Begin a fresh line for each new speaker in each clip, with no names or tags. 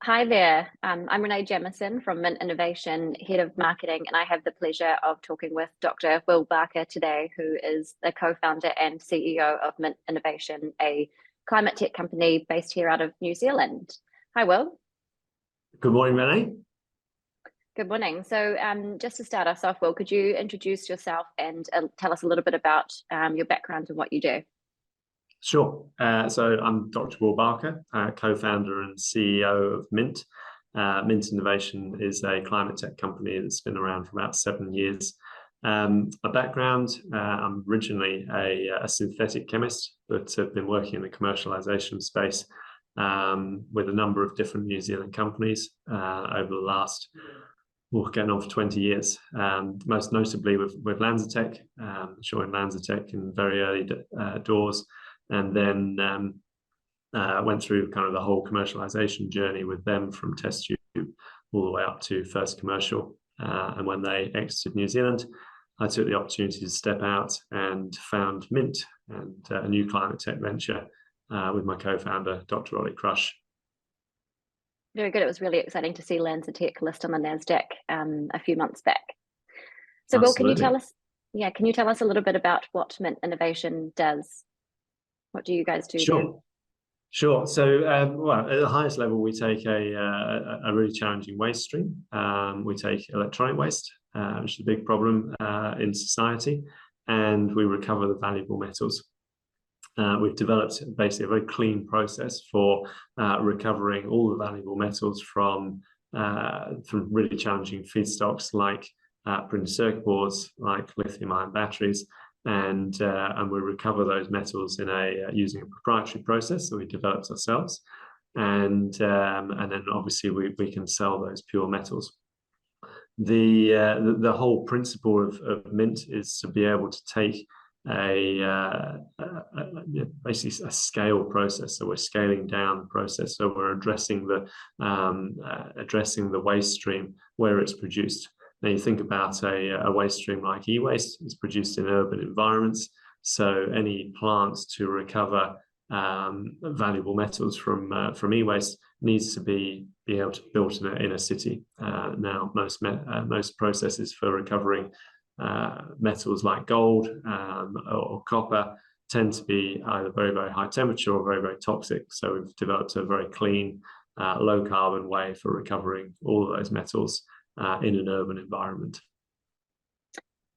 Hi there. I'm Renee Jamison from Mint Innovation, Head of Marketing, and I have the pleasure of talking with Dr. Will Barker today, who is the co-founder and CEO of Mint Innovation, a climate tech company based here out of New Zealand. Hi, Will.
Good morning, Renee.
Good morning. So just to start us off, Will, could you introduce yourself and tell us a little bit about your background and what you do?
Sure. So I'm Dr. Will Barker, co-founder and CEO of Mint. Mint Innovation is a climate tech company that's been around for about 7 years. My background, I'm originally a synthetic chemist, but have been working in the commercialization space with a number of different New Zealand companies over the last, getting on for 20 years, most notably with LanzaTech, joined LanzaTech in very early doors, and then went through kind of the whole commercialization journey with them from test tube all the way up to first commercial. And when they exited New Zealand, I took the opportunity to step out and found Mint, and a new climate tech venture with my co-founder, Dr. Ollie Crush.
Very good. It was really exciting to see LanzaTech list on the NASDAQ a few months back. So, Will, can you tell us a little bit about what Mint Innovation does? What do you guys do?
Sure. So, well, at the highest level, we take a really challenging waste stream. We take electronic waste, which is a big problem in society, and we recover the valuable metals. We've developed basically a very clean process for recovering all the valuable metals from really challenging feedstocks like printed circuit boards, like lithium-ion batteries. And we recover those metals using a proprietary process that we developed ourselves, and then obviously we can sell those pure metals. The whole principle of Mint is to be able to take basically a scale process. So we're scaling down the process. So we're addressing the waste stream where it's produced. Now you think about a waste stream like e-waste. It's produced in urban environments. So any plants to recover valuable metals from e-waste needs to be able to be built in a city. Now most processes for recovering metals like gold or copper tend to be either very, very high temperature or very, very toxic. So we've developed a very clean, low carbon way for recovering all of those metals in an urban environment.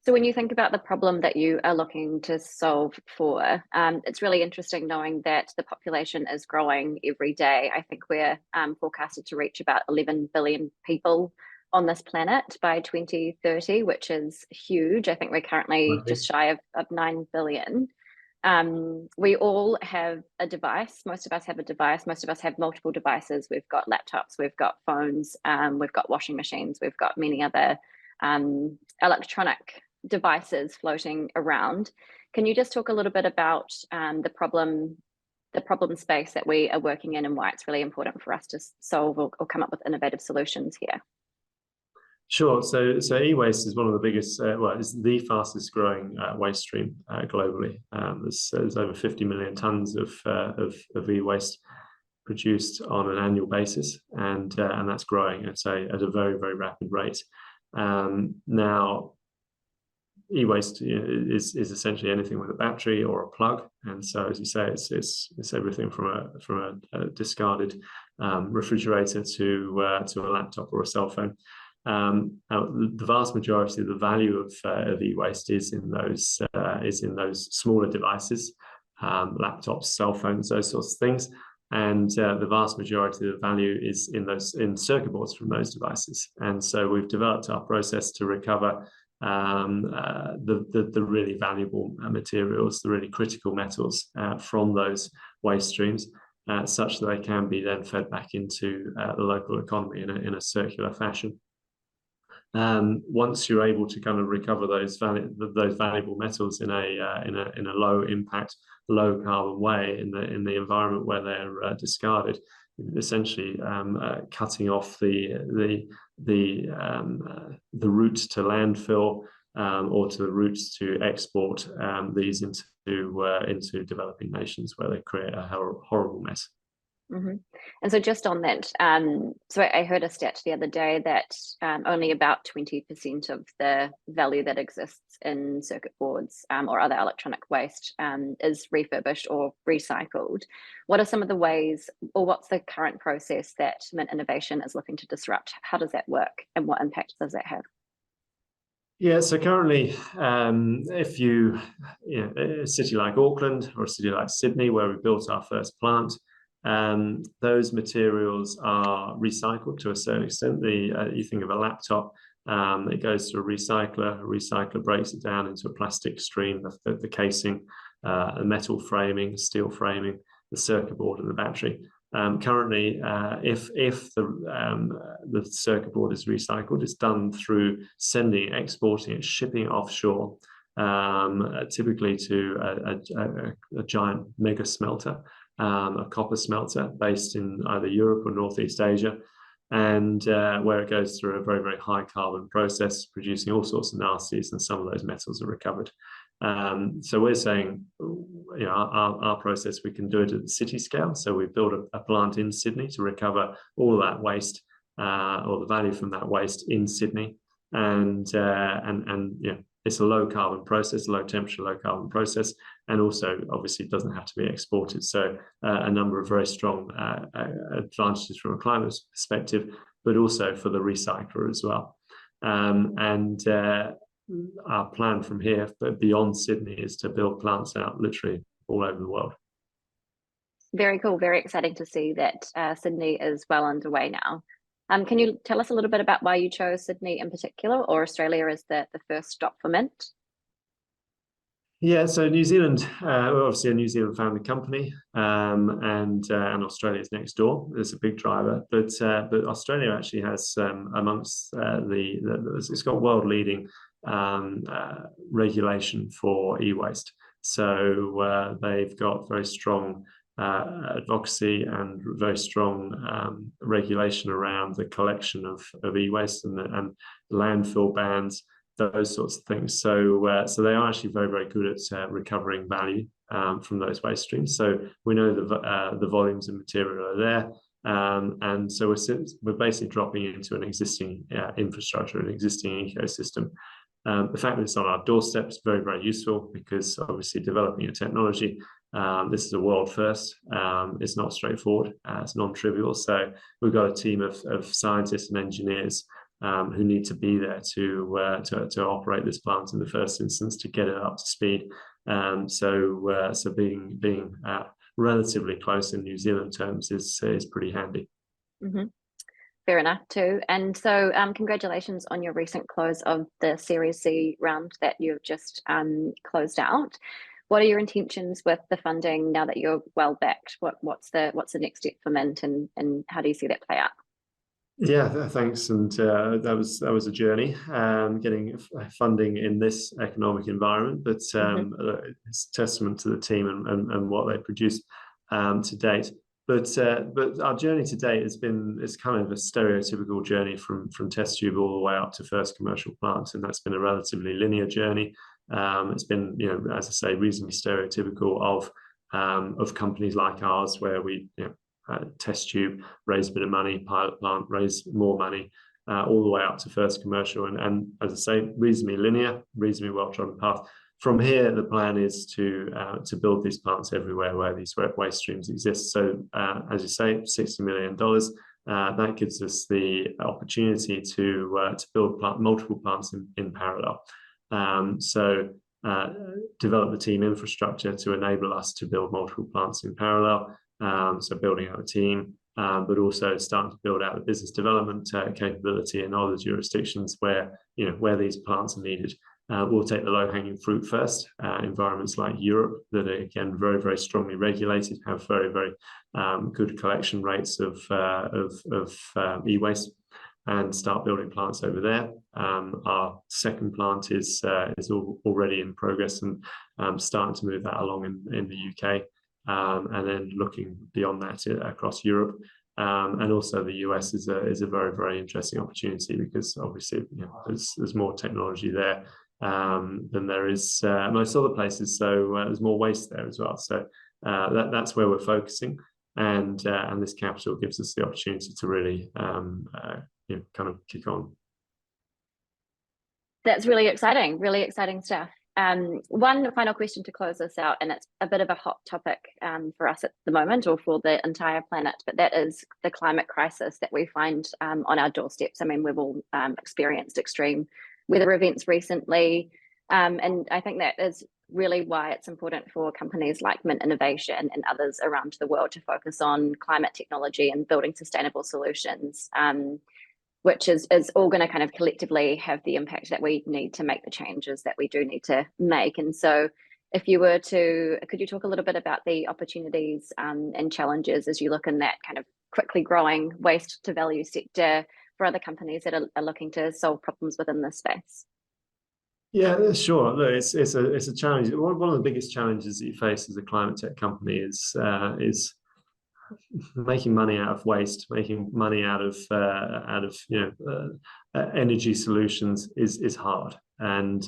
So when you think about the problem that you are looking to solve for, it's really interesting knowing that the population is growing every day. I think we're forecasted to reach about 11 billion people on this planet by 2030, which is huge. I think we're currently just shy of 9 billion. We all have a device. Most of us have a device. Most of us have multiple devices. We've got laptops, we've got phones, we've got washing machines, we've got many other electronic devices floating around. Can you just talk a little bit about the problem space that we are working in and why it's really important for us to solve or come up with innovative solutions here?
Sure. So e-waste is one of the biggest, it's the fastest growing waste stream globally. There's over 50 million tons of e-waste produced on an annual basis, and that's growing at a very, very rapid rate. Now, e-waste is essentially anything with a battery or a plug, and so as you say, it's everything from a discarded refrigerator to a laptop or a cell phone. The vast majority of the value of e-waste is in those smaller devices, laptops, cell phones, those sorts of things, and the vast majority of the value is in circuit boards from those devices. And so we've developed our process to recover the really valuable materials, the really critical metals from those waste streams, such that they can be then fed back into the local economy in a circular fashion. Once you're able to kind of recover those valuable metals in a low impact, low carbon way in the environment where they're discarded, essentially cutting off the routes to landfill or to the routes to export these into developing nations where they create a horrible mess.
Hmm. And so just on that, so I heard a stat the other day that only about 20% of the value that exists in circuit boards or other electronic waste is refurbished or recycled. What are some of the ways, or what's the current process that Mint Innovation is looking to disrupt? How does that work, and what impact does that have?
Yeah, so currently, if a city like Auckland or a city like Sydney, where we built our first plant, those materials are recycled to a certain extent. You think of a laptop, it goes to a recycler breaks it down into a plastic stream, the casing, the metal framing, steel framing, the circuit board, and the battery. Currently, if the circuit board is recycled, it's done through exporting it, shipping it offshore, typically to a giant mega smelter, a copper smelter based in either Europe or Northeast Asia, and where it goes through a very, very high carbon process, producing all sorts of nasties, and some of those metals are recovered. So we're saying, our process, we can do it at the city scale. So we built a plant in Sydney to recover all of that waste, or the value from that waste in Sydney, and it's a low carbon process, low temperature, low carbon process, and also obviously it doesn't have to be exported. So a number of very strong advantages from a climate perspective, but also for the recycler as well. Our plan from here, but beyond Sydney, is to build plants out literally all over the world.
Very cool. Very exciting to see that Sydney is well underway now. Can you tell us a little bit about why you chose Sydney in particular, or Australia as the first stop for Mint?
Yeah, so New Zealand, we're obviously a New Zealand founded company, and Australia is next door. It's a big driver, but Australia actually has amongst it's got world leading regulation for e-waste. So they've got very strong advocacy and very strong regulation around the collection of e-waste and landfill bans, those sorts of things. So they are actually very, very good at recovering value from those waste streams. So we know the volumes of material are there. And so we're basically dropping into an existing infrastructure, an existing ecosystem. The fact that it's on our doorstep is very, very useful, because obviously developing a technology, this is a world first. It's not straightforward. It's non-trivial. So we've got a team of scientists and engineers who need to be there to operate this plant in the first instance, to get it up to speed. So being relatively close in New Zealand terms is pretty handy.
Mm-hmm. Fair enough too. And so congratulations on your recent close of the Series C round that you've just closed out. What are your intentions with the funding now that you're well backed? What's the next step for Mint, and how do you see that play out?
Yeah, thanks. And that was a journey, getting funding in this economic environment, but it's a testament to the team and what they produced to date. But our journey to date it's kind of a stereotypical journey from test tube all the way up to first commercial plant, and that's been a relatively linear journey. It's been, as I say, reasonably stereotypical of companies like ours, where we test tube, raise a bit of money, pilot plant, raise more money, all the way up to first commercial, and as I say, reasonably linear, reasonably well-trodden path. From here, the plan is to build these plants everywhere where these waste streams exist. So, as you say, $60 million. That gives us the opportunity to build multiple plants in parallel. So, develop the team infrastructure to enable us to build multiple plants in parallel. So, building out a team, but also starting to build out the business development capability in other jurisdictions where these plants are needed. We'll take the low-hanging fruit first. Environments like Europe, that are again very, very strongly regulated, have very, very good collection rates of e-waste, and start building plants over there. Our second plant is already in progress, and starting to move that along in the UK, and then looking beyond that across Europe. And also the US is a very, very interesting opportunity, because obviously there's more technology there than there is most other places. So there's more waste there as well. So that's where we're focusing. and this capital gives us the opportunity to really kind of kick on.
That's really exciting stuff. One final question to close this out, and it's a bit of a hot topic for us at the moment, or for the entire planet, but that is the climate crisis that we find on our doorsteps. I mean, we've all experienced extreme weather events recently, and I think that is really why it's important for companies like Mint Innovation and others around the world to focus on climate technology and building sustainable solutions. Which is all going to kind of collectively have the impact that we need to make the changes that we do need to make. And so if you were to, could you talk a little bit about the opportunities and challenges as you look in that kind of quickly growing waste to value sector for other companies that are looking to solve problems within this space?
Yeah, sure. Look, it's a challenge. One of the biggest challenges that you face as a climate tech company is making money out of waste, making money out of energy solutions is hard, and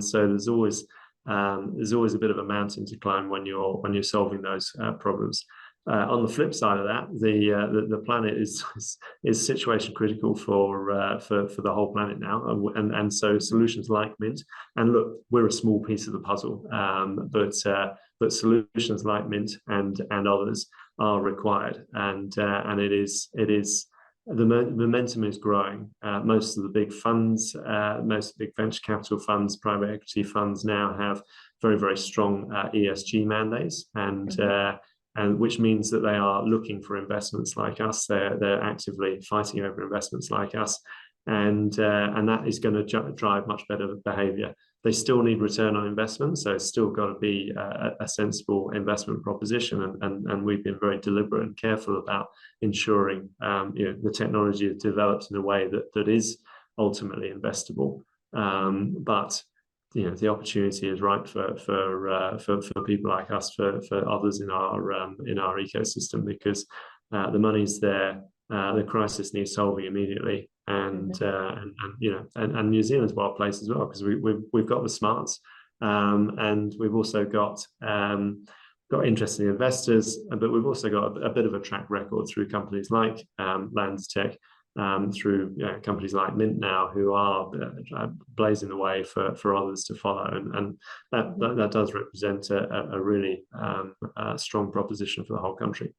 so there's always a bit of a mountain to climb when you're solving those problems. On the flip side of that, the planet is situation critical for the whole planet now, and so solutions like Mint, and look, we're a small piece of the puzzle, but solutions like Mint and others are required, and it is the momentum is growing. Most of the big funds, most big venture capital funds, private equity funds now have very, very strong ESG mandates, and which means that they are looking for investments like us. They're actively fighting over investments like us, and that is going to drive much better behavior. They still need return on investment, so it's still got to be a sensible investment proposition, and we've been very deliberate and careful about ensuring the technology is developed in a way that is ultimately investable. But the opportunity is right for people like us, for others in our ecosystem, because the money's there. The crisis needs solving immediately, and New Zealand's well placed as well, because we've got the smarts, and we've also got interesting investors, but we've also got a bit of a track record through companies like Landsec, through companies like Mint now, who are blazing the way for others to follow, and that does represent a really strong proposition for the whole country.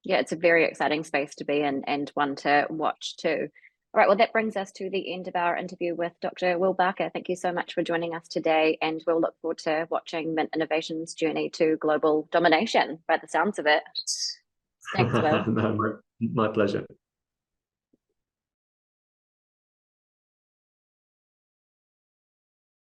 Yeah, it's a very exciting space to be in, and one to watch too. All right, well, that brings us to the end of our interview with Dr. Will Barker. Thank you so much for joining us today, and we'll look forward to watching Mint Innovation's journey to global domination, by the sounds of it. Thanks, Will.
No, my pleasure.